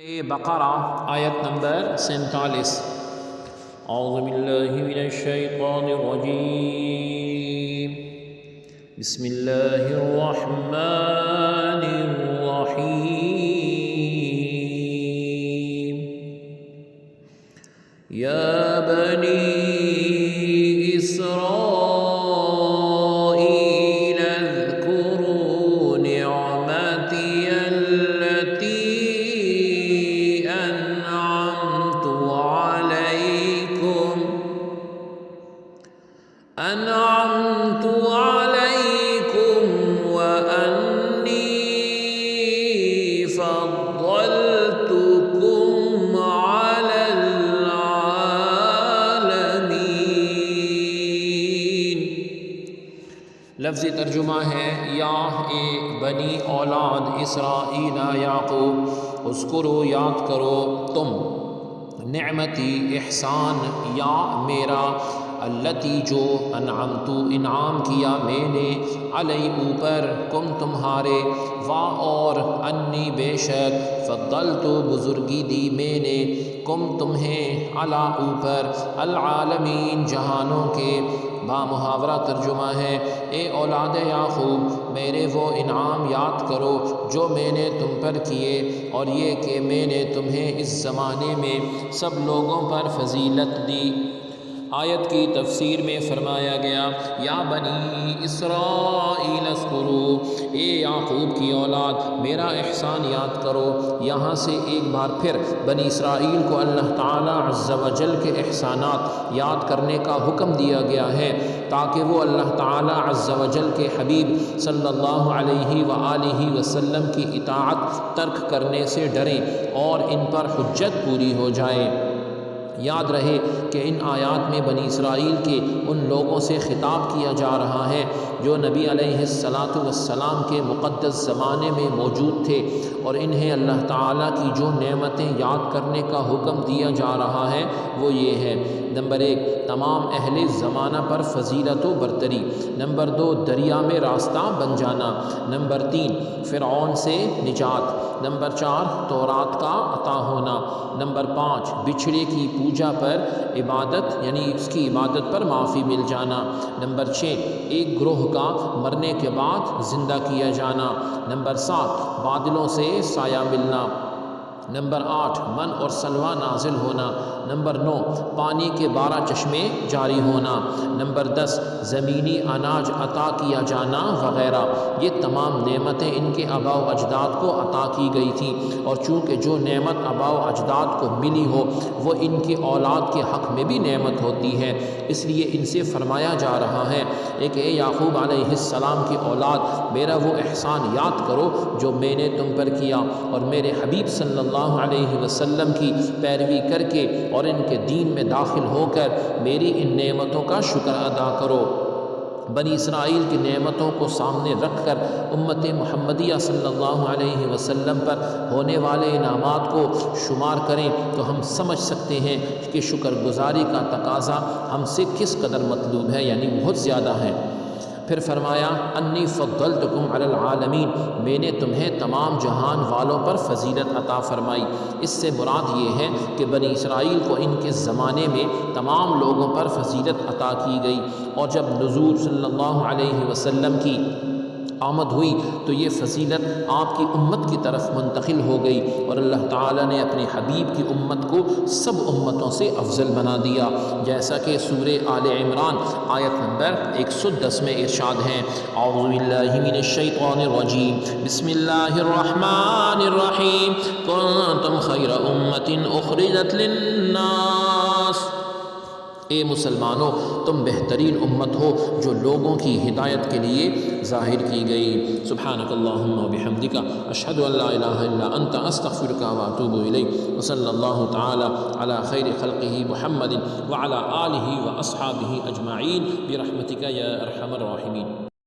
بقرہ آیت نمبر 47۔ اعوذ باللہ من الشیطان الرجیم، بسم اللہ الرحمن الرحیم۔ یا بنی اسرائیل اذکروا نعمتی التي أنعمت عليكم وأني فضلتكم على العالمين۔ لفظی ترجمہ ہے یا اے بنی اولاد اسرائیل یعقوب، اذکرو یاد کرو تم نعمتی احسان یا میرا، التی جو انعمتو انعام کیا میں نے، علی اوپر، کم تمہارے، وا اور انی بے شک، فضلتو بزرگی دی میں نے، کم تمہیں، علی اوپر، العالمین جہانوں کے۔ بامحاورہ ترجمہ ہے اے اولاد یعقوب میرے وہ انعام یاد کرو جو میں نے تم پر کیے، اور یہ کہ میں نے تمہیں اس زمانے میں سب لوگوں پر فضیلت دی۔ آیت کی تفسیر میں فرمایا گیا یا بنی اسرائیل اذکروا، اے یعقوب کی اولاد میرا احسان یاد کرو۔ یہاں سے ایک بار پھر بنی اسرائیل کو اللہ تعالی عز و جل کے احسانات یاد کرنے کا حکم دیا گیا ہے تاکہ وہ اللہ تعالی عز و جل کے حبیب صلی اللہ علیہ وآلہ وسلم کی اطاعت ترک کرنے سے ڈریں اور ان پر حجت پوری ہو جائے۔ یاد رہے کہ ان آیات میں بنی اسرائیل کے ان لوگوں سے خطاب کیا جا رہا ہے جو نبی علیہ السلام کے مقدس زمانے میں موجود تھے، اور انہیں اللہ تعالیٰ کی جو نعمتیں یاد کرنے کا حکم دیا جا رہا ہے وہ یہ ہے: نمبر 1 تمام اہل زمانہ پر فضیلت و برتری، نمبر 2 دریا میں راستہ بن جانا، نمبر 3 فرعون سے نجات، نمبر 4 تورات کا عطا ہونا، نمبر 5 بچھڑے کی پوجا پر عبادت یعنی اس کی عبادت پر معافی مل جانا، نمبر 6 ایک گروہ کا مرنے کے بعد زندہ کیا جانا، نمبر 7 بادلوں سے سایہ ملنا، نمبر 8 من اور سلوہ نازل ہونا، نمبر 9 پانی کے 12 چشمے جاری ہونا، نمبر 10 زمینی اناج عطا کیا جانا وغیرہ۔ یہ تمام نعمتیں ان کے آباء و اجداد کو عطا کی گئی تھیں، اور چونکہ جو نعمت آباء و اجداد کو ملی ہو وہ ان کی اولاد کے حق میں بھی نعمت ہوتی ہے، اس لیے ان سے فرمایا جا رہا ہے کہ اے یعقوب علیہ السلام کی اولاد میرا وہ احسان یاد کرو جو میں نے تم پر کیا، اور میرے حبیب صلی اللہ علیہ وسلم کی پیروی کر کے اور ان کے دین میں داخل ہو کر میری ان نعمتوں کا شکر ادا کرو۔ بنی اسرائیل کی نعمتوں کو سامنے رکھ کر امت محمدیہ صلی اللہ علیہ وسلم پر ہونے والے انعامات کو شمار کریں تو ہم سمجھ سکتے ہیں کہ شکر گزاری کا تقاضا ہم سے کس قدر مطلوب ہے، یعنی بہت زیادہ ہے۔ پھر فرمایا انی فضلتکم علی العالمین، میں نے تمہیں تمام جہان والوں پر فضیلت عطا فرمائی۔ اس سے مراد یہ ہے کہ بنی اسرائیل کو ان کے زمانے میں تمام لوگوں پر فضیلت عطا کی گئی، اور جب نزول صلی اللہ علیہ وسلم کی آمد ہوئی تو یہ فضیلت آپ کی امت کی طرف منتقل ہو گئی، اور اللہ تعالیٰ نے اپنے حبیب کی امت کو سب امتوں سے افضل بنا دیا، جیسا کہ سورہ آل عمران آیت نمبر 110 میں ارشاد ہے اعوذ باللہ من الشیطان الرجیم، بسم اللہ الرحمن الرحیم، کنتم خیر امت اخرجت للناس، اے مسلمانوں تم بہترین امت ہو جو لوگوں کی ہدایت کے لیے ظاہر کی گئی۔ سبحانک اللہم و بحمدک، اشہد ان لا الہ الا انت، استغفرک و اتوب الیک، وصلی اللہ تعالی علی خیر خلقہ محمد وعلی آلہ و اصحابہ اجمعین برحمتک یا ارحم الراحمین۔